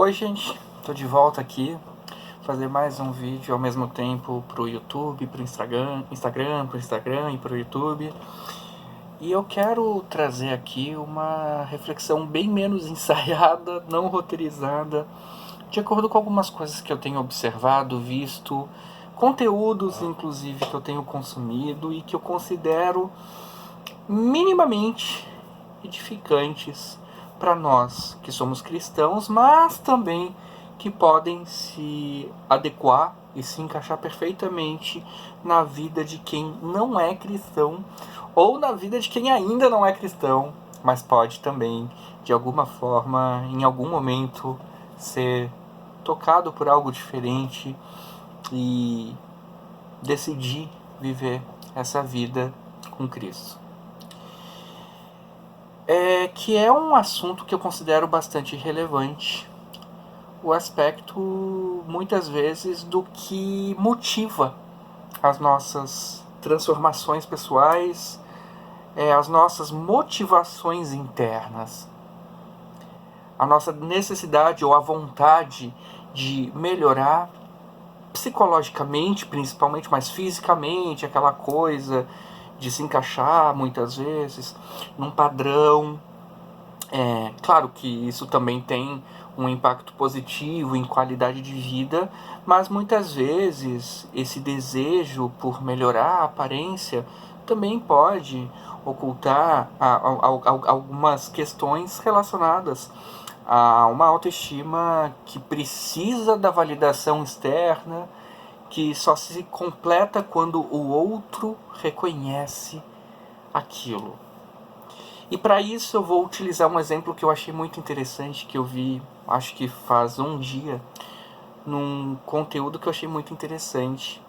Oi gente, tô de volta aqui, fazer mais um vídeo ao mesmo tempo pro YouTube, pro Instagram e pro YouTube. E eu quero trazer aqui uma reflexão bem menos ensaiada, não roteirizada, de acordo com algumas coisas que eu tenho observado, visto, conteúdos inclusive que eu tenho consumido e que eu considero minimamente edificantes para nós que somos cristãos, mas também que podem se adequar e se encaixar perfeitamente na vida de quem não é cristão ou na vida de quem ainda não é cristão, mas pode também, de alguma forma, em algum momento, ser tocado por algo diferente e decidir viver essa vida com Cristo. Que é um assunto que eu considero bastante relevante, o aspecto, muitas vezes, do que motiva as nossas transformações pessoais, as nossas motivações internas, a nossa necessidade ou a vontade de melhorar psicologicamente, principalmente, mas fisicamente, aquela coisa de se encaixar, muitas vezes, num padrão. Claro que isso também tem um impacto positivo em qualidade de vida, mas muitas vezes esse desejo por melhorar a aparência também pode ocultar algumas questões relacionadas a uma autoestima que precisa da validação externa, que só se completa quando o outro reconhece aquilo. E para isso eu vou utilizar um exemplo que eu achei muito interessante, que eu vi, acho que faz um dia, num conteúdo que eu achei muito interessante,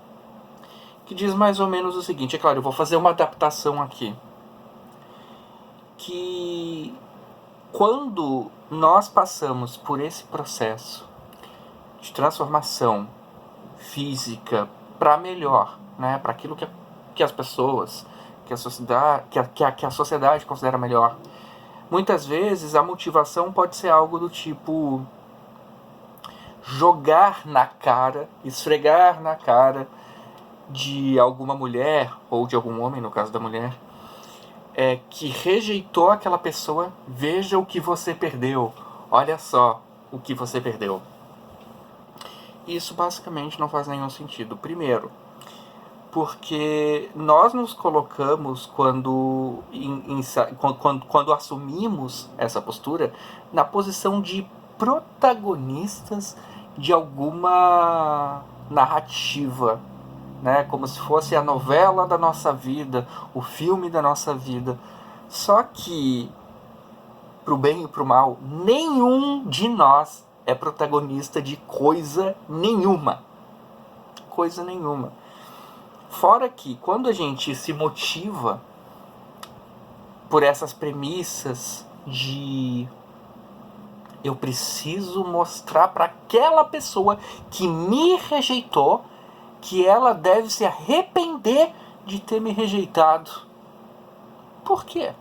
que diz mais ou menos o seguinte. É claro, eu vou fazer uma adaptação aqui, que quando nós passamos por esse processo de transformação física para melhor, né, para aquilo que as pessoas, que a sociedade, que a sociedade considera melhor, muitas vezes a motivação pode ser algo do tipo jogar na cara, esfregar na cara de alguma mulher, ou de algum homem, no caso da mulher, que rejeitou aquela pessoa. Veja o que você perdeu, olha só o que você perdeu. Isso basicamente não faz nenhum sentido. Primeiro, porque nós nos colocamos, quando assumimos essa postura, na posição de protagonistas de alguma narrativa, né? Como se fosse a novela da nossa vida, o filme da nossa vida. Só que, pro bem e pro mal, nenhum de nós é protagonista de coisa nenhuma. Coisa nenhuma. Fora que, quando a gente se motiva por essas premissas de eu preciso mostrar para aquela pessoa que me rejeitou que ela deve se arrepender de ter me rejeitado. Por quê?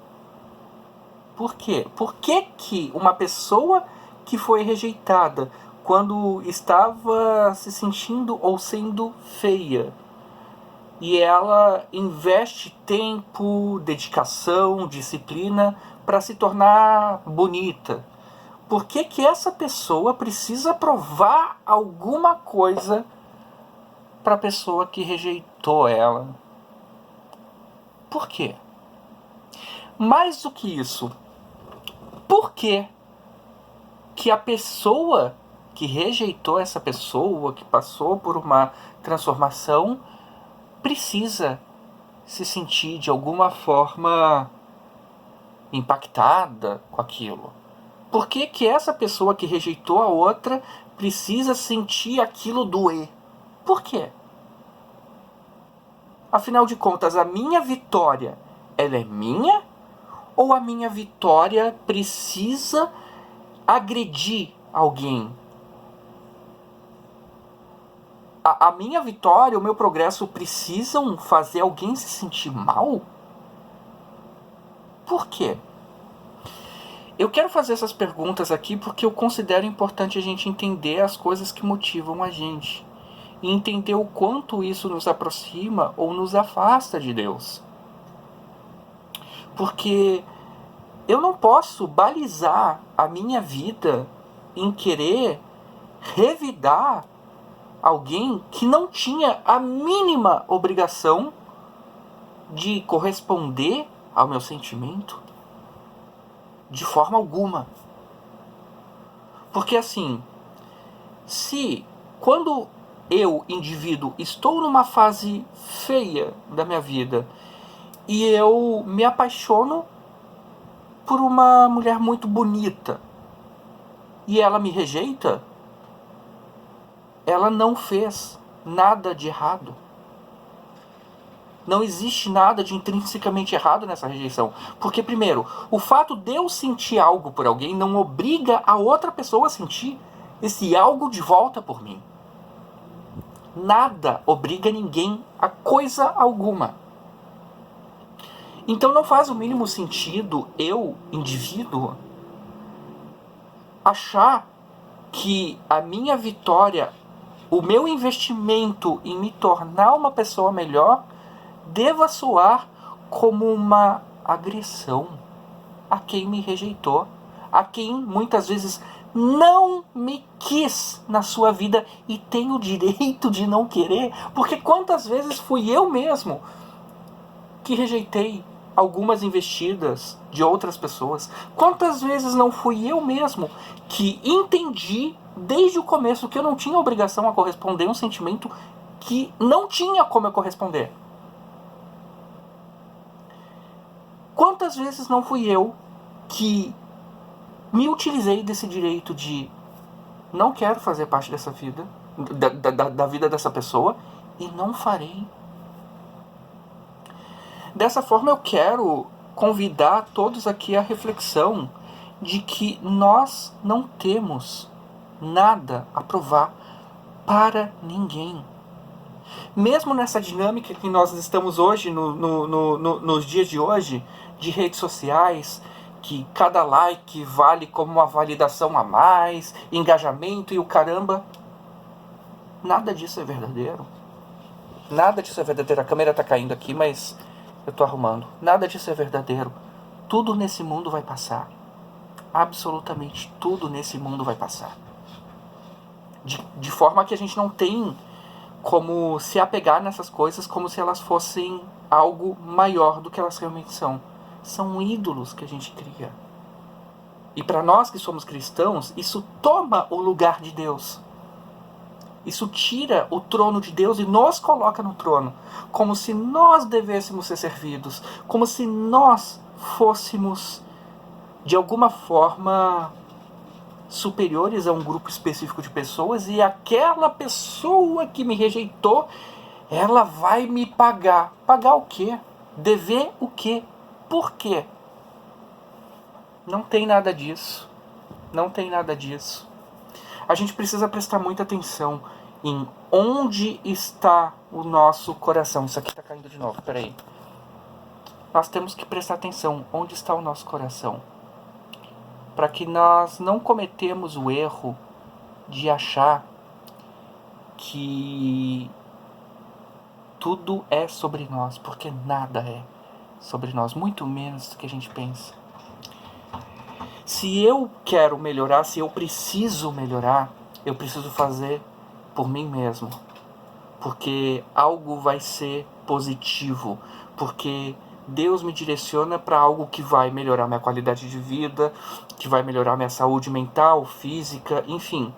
Por quê? Por que que uma pessoa que foi rejeitada quando estava se sentindo ou sendo feia, e ela investe tempo, dedicação, disciplina para se tornar bonita, por que que essa pessoa precisa provar alguma coisa para a pessoa que rejeitou ela? Por quê? Mais do que isso, por que que a pessoa que rejeitou essa pessoa, que passou por uma transformação, precisa se sentir de alguma forma impactada com aquilo? Por que que essa pessoa que rejeitou a outra precisa sentir aquilo doer? Por quê? Afinal de contas, a minha vitória, ela é minha? Ou a minha vitória precisa agredir alguém? A minha vitória, o meu progresso precisam fazer alguém se sentir mal? Por quê? Eu quero fazer essas perguntas aqui porque eu considero importante a gente entender as coisas que motivam a gente. E entender o quanto isso nos aproxima ou nos afasta de Deus. Porque eu não posso balizar a minha vida em querer revidar alguém que não tinha a mínima obrigação de corresponder ao meu sentimento de forma alguma. Porque assim, se quando eu, indivíduo, estou numa fase feia da minha vida e eu me apaixono por uma mulher muito bonita e ela me rejeita, ela não fez nada de errado. Não existe nada de intrinsecamente errado nessa rejeição. Porque, primeiro, o fato de eu sentir algo por alguém não obriga a outra pessoa a sentir esse algo de volta por mim. Nada obriga ninguém a coisa alguma. Então não faz o mínimo sentido eu, indivíduo, achar que a minha vitória, o meu investimento em me tornar uma pessoa melhor, deva soar como uma agressão a quem me rejeitou, a quem muitas vezes não me quis na sua vida e tem o direito de não querer, porque quantas vezes fui eu mesmo que rejeitei algumas investidas de outras pessoas? Quantas vezes não fui eu mesmo que entendi desde o começo que eu não tinha obrigação a corresponder a um sentimento que não tinha como eu corresponder? Quantas vezes não fui eu que me utilizei desse direito de não quero fazer parte dessa vida, da vida dessa pessoa, e não farei. Dessa forma eu quero convidar todos aqui à reflexão de que nós não temos nada a provar para ninguém. Mesmo nessa dinâmica que nós estamos hoje, nos dias de hoje, de redes sociais, que cada like vale como uma validação a mais, engajamento e o caramba, nada disso é verdadeiro. Nada disso é verdadeiro. A câmera está caindo aqui, mas eu estou arrumando. Nada disso é verdadeiro. Tudo nesse mundo vai passar. Absolutamente tudo nesse mundo vai passar. De forma que a gente não tem como se apegar nessas coisas como se elas fossem algo maior do que elas realmente são. São ídolos que a gente cria. E para nós que somos cristãos, isso toma o lugar de Deus. Isso tira o trono de Deus e nos coloca no trono. Como se nós devêssemos ser servidos. Como se nós fôssemos, de alguma forma, superiores a um grupo específico de pessoas, e aquela pessoa que me rejeitou, ela vai me pagar. Pagar o quê? Dever o quê? Por quê? Não tem nada disso. Não tem nada disso. A gente precisa prestar muita atenção em onde está o nosso coração. Isso aqui está caindo de novo, peraí. Nós temos que prestar atenção onde está o nosso coração, para que nós não cometemos o erro de achar que tudo é sobre nós, porque nada é sobre nós, muito menos do que a gente pensa. Se eu quero melhorar, se eu preciso melhorar, eu preciso fazer por mim mesmo, porque algo vai ser positivo, porque Deus me direciona para algo que vai melhorar minha qualidade de vida, que vai melhorar minha saúde mental, física, enfim.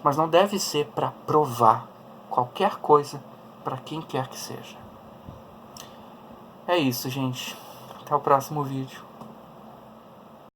Mas não deve ser para provar qualquer coisa para quem quer que seja. É isso, gente. Até o próximo vídeo.